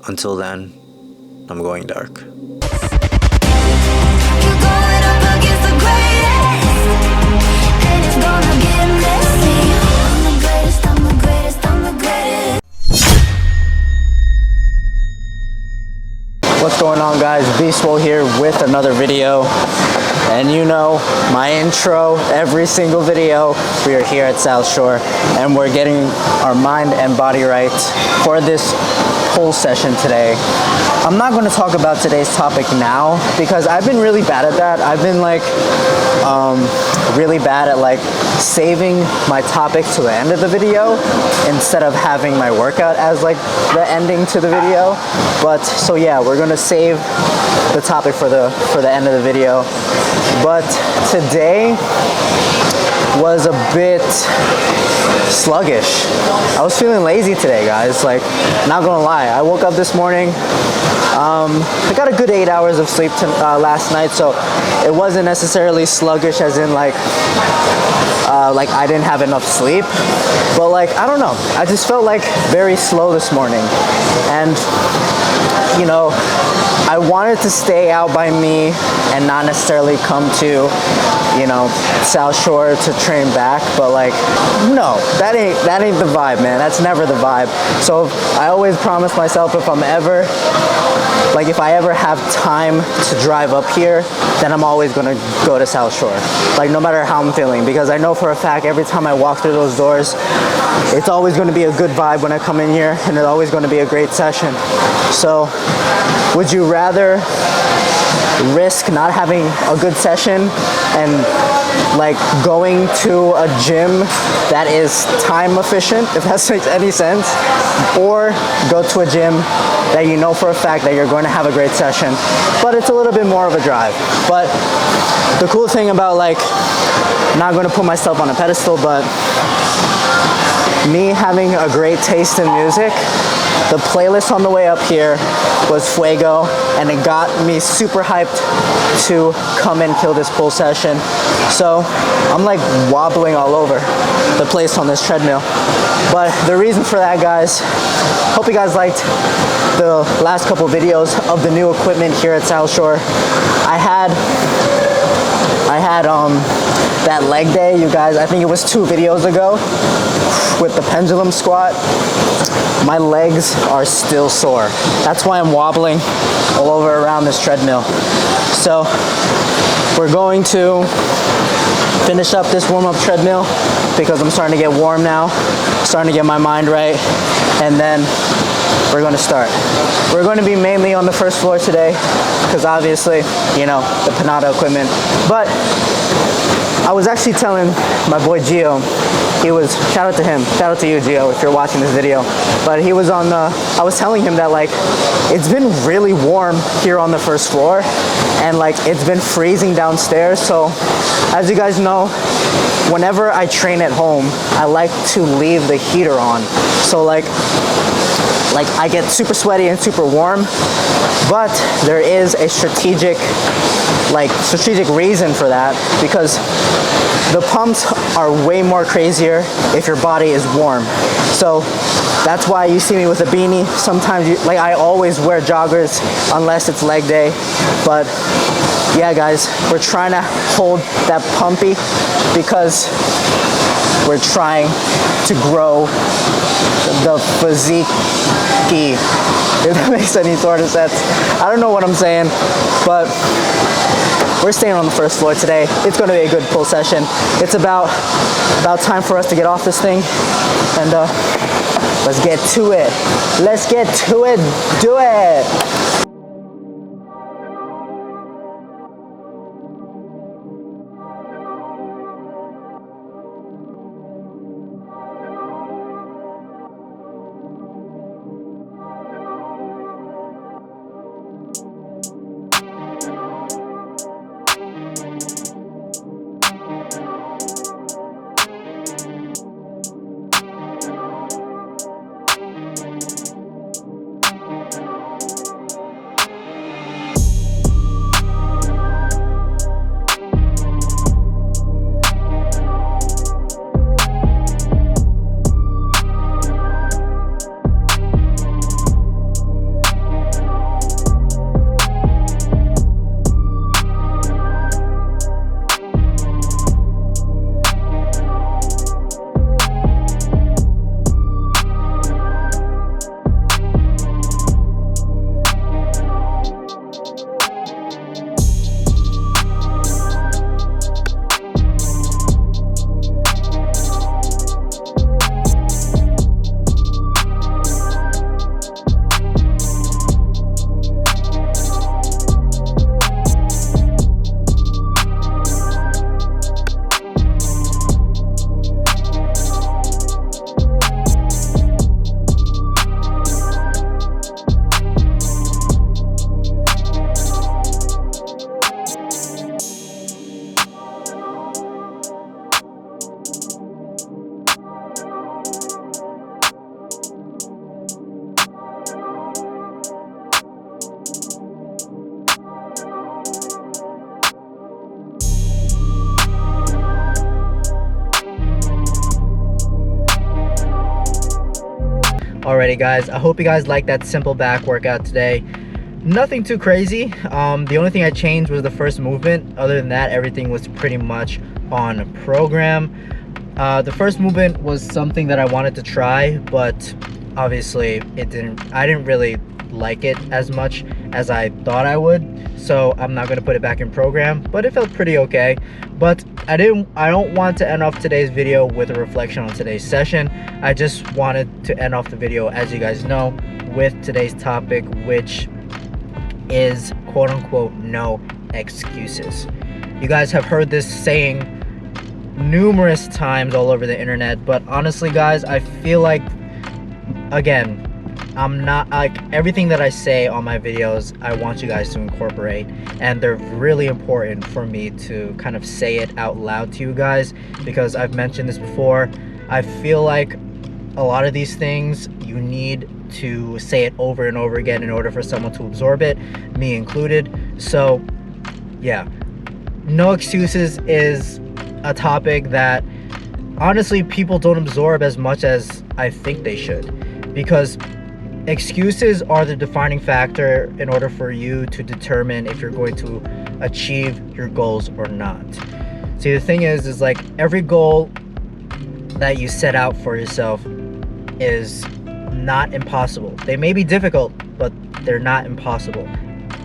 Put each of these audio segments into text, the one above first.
Until then, I'm going dark. What's going on, guys? Beastwole here with another video. And you know my intro, every single video, we are here at South Shore and we're getting our mind and body right for this pull session today. I'm not going to talk about today's topic now because I've been really bad at that. I've been like really bad at like saving my topic to the end of the video instead of having my workout as like the ending to the video. But so yeah, we're going to save the topic for the end of the video. But today was a bit sluggish. I was feeling lazy today, guys. Like, not gonna lie, I woke up this morning. I got a good 8 hours of sleep last night, so it wasn't necessarily sluggish as in like I didn't have enough sleep, but like, I don't know, I just felt like very slow this morning. And you know, I wanted to stay out by me and not necessarily come to, you know, South Shore to train back, but like, no, that ain't the vibe, man. That's never the vibe. So I always promise myself if I ever have time to drive up here, then I'm always gonna go to South Shore, like no matter how I'm feeling, because I know for a fact every time I walk through those doors, it's always gonna be a good vibe when I come in here, and it's always gonna be a great session. So would you rather risk not having a good session and like going to a gym that is time efficient, if that makes any sense, or go to a gym that you know for a fact that you're going to have a great session, but it's a little bit more of a drive? But the cool thing about, like, not going to put myself on a pedestal, but me having a great taste in music, the playlist on the way up here was Fuego, and it got me super hyped to come and kill this pull session. So I'm like wobbling all over the place on this treadmill. But the reason for that, guys, hope you guys liked the last couple videos of the new equipment here at South Shore. I had that leg day, you guys, I think it was 2 videos ago, with the pendulum squat. My legs are still sore. That's why I'm wobbling all over around this treadmill. So we're going to finish up this warm-up treadmill because I'm starting to get warm now, starting to get my mind right, and then we're going to start. We're going to be mainly on the first floor today because obviously, you know, the Panada equipment. But I was actually telling my boy Gio, shout out to him, shout out to you, Gio, if you're watching this video, but he was I was telling him that like, it's been really warm here on the first floor, and like, it's been freezing downstairs. So as you guys know, whenever I train at home, I like to leave the heater on. So like I get super sweaty and super warm, but there is a strategic reason for that, because the pumps are way more crazier if your body is warm. So that's why you see me with a beanie. Sometimes I always wear joggers unless it's leg day. But yeah, guys, we're trying to hold that pumpy because we're trying to grow the physique, if that makes any sort of sense. I don't know what I'm saying, but we're staying on the first floor today. It's going to be a good pull session. It's about time for us to get off this thing, and let's get to it. Let's get to it. Do it. Alrighty guys, I hope you guys liked that simple back workout today. Nothing too crazy. The only thing I changed was the first movement. Other than that, everything was pretty much on program. The first movement was something that I wanted to try, but obviously I didn't really like it as much as I thought I would, so I'm not going to put it back in program, but it felt pretty okay. But I don't want to end off today's video with a reflection on today's session. I just wanted to end off the video, as you guys know, with today's topic, which is quote unquote no excuses. You guys have heard this saying numerous times all over the internet, but honestly guys, I feel like, again, I'm not like everything that I say on my videos, I want you guys to incorporate, and they're really important for me to kind of say it out loud to you guys, because I've mentioned this before. I feel like a lot of these things you need to say it over and over again in order for someone to absorb it, me included. So yeah, no excuses is a topic that honestly people don't absorb as much as I think they should, because excuses are the defining factor in order for you to determine if you're going to achieve your goals or not. See, the thing is like every goal that you set out for yourself is not impossible. They may be difficult, but they're not impossible.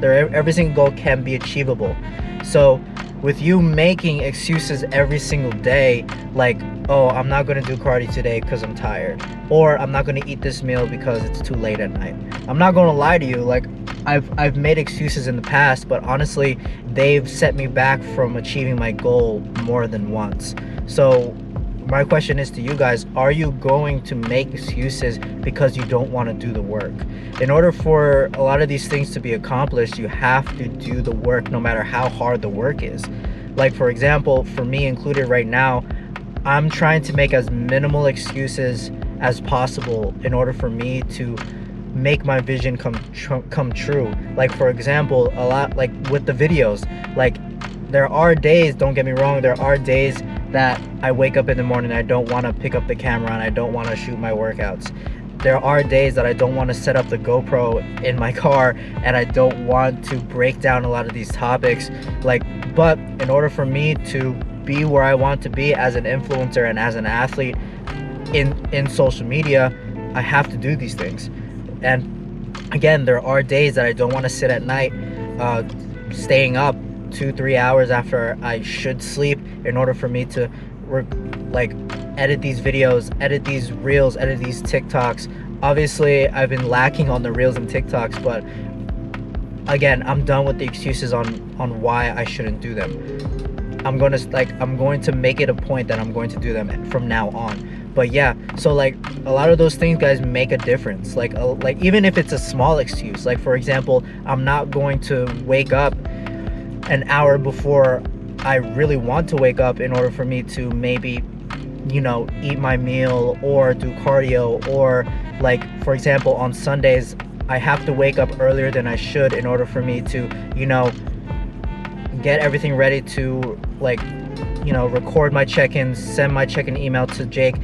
Every single goal can be achievable. So with you making excuses every single day, like, oh, I'm not going to do cardio today because I'm tired, or I'm not going to eat this meal because it's too late at night. I'm not going to lie to you, like I've made excuses in the past, but honestly they've set me back from achieving my goal more than once. So my question is to you guys, are you going to make excuses because you don't want to do the work? In order for a lot of these things to be accomplished, you have to do the work no matter how hard the work is. Like for example, for me included right now, I'm trying to make as minimal excuses as possible in order for me to make my vision come true. Like for example, a lot like with the videos, like there are days, don't get me wrong, there are days that I wake up in the morning, I don't want to pick up the camera and I don't want to shoot my workouts. There are days that I don't want to set up the GoPro in my car and I don't want to break down a lot of these topics. Like, but in order for me to be where I want to be as an influencer and as an athlete in social media, I have to do these things. And again, there are days that I don't want to sit at night staying up 2-3 hours after I should sleep in order for me to like edit these videos, edit these reels, edit these TikToks. Obviously I've been lacking on the reels and TikToks, but again, I'm done with the excuses on why I shouldn't do them. I'm going to make it a point that I'm going to do them from now on. But yeah, so like a lot of those things, guys, make a difference. Like even if it's a small excuse, like for example, I'm not going to wake up an hour before I really want to wake up in order for me to maybe, you know, eat my meal or do cardio, or like for example on Sundays I have to wake up earlier than I should in order for me to, you know, get everything ready to, like, you know, record my check-ins, send my check-in email to Jake.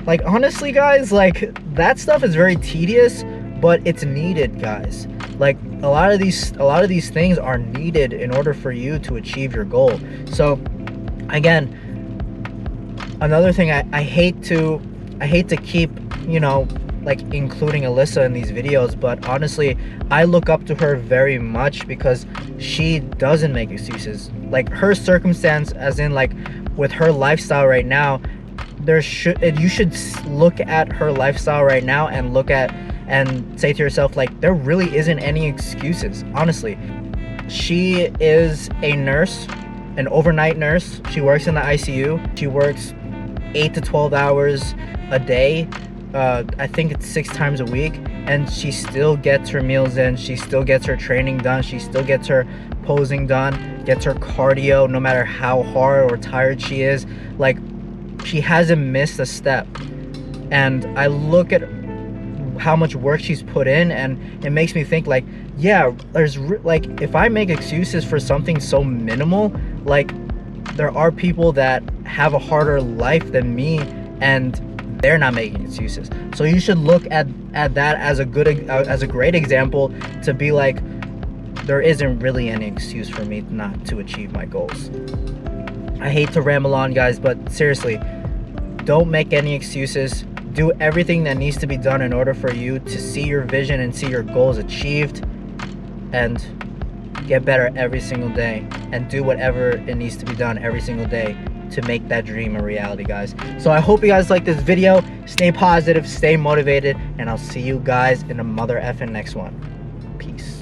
Like honestly guys, like that stuff is very tedious, but it's needed, guys. Like a lot of these things are needed in order for you to achieve your goal. So again, another thing, I hate to keep, you know, like including Alyssa in these videos, but honestly I look up to her very much because she doesn't make excuses. Like her circumstance, as in like with her lifestyle right now, you should look at her lifestyle right now and look at and say to yourself, like, there really isn't any excuses. Honestly, she is a nurse, an overnight nurse. She works in the ICU. She works 8 to 12 hours a day. I think it's 6 times a week, and she still gets her meals in. She still gets her training done. She still gets her posing done, gets her cardio, no matter how hard or tired she is. Like, she hasn't missed a step. And I look at how much work she's put in, and it makes me think, like, yeah, like if I make excuses for something so minimal, like there are people that have a harder life than me, and they're not making excuses. So you should look at that as a great example to be like, there isn't really any excuse for me not to achieve my goals. I hate to ramble on, guys, but seriously, don't make any excuses. Do everything that needs to be done in order for you to see your vision and see your goals achieved, and get better every single day, and do whatever it needs to be done every single day to make that dream a reality, guys. So I hope you guys like this video. Stay positive, stay motivated, and I'll see you guys in the mother effing next one. Peace.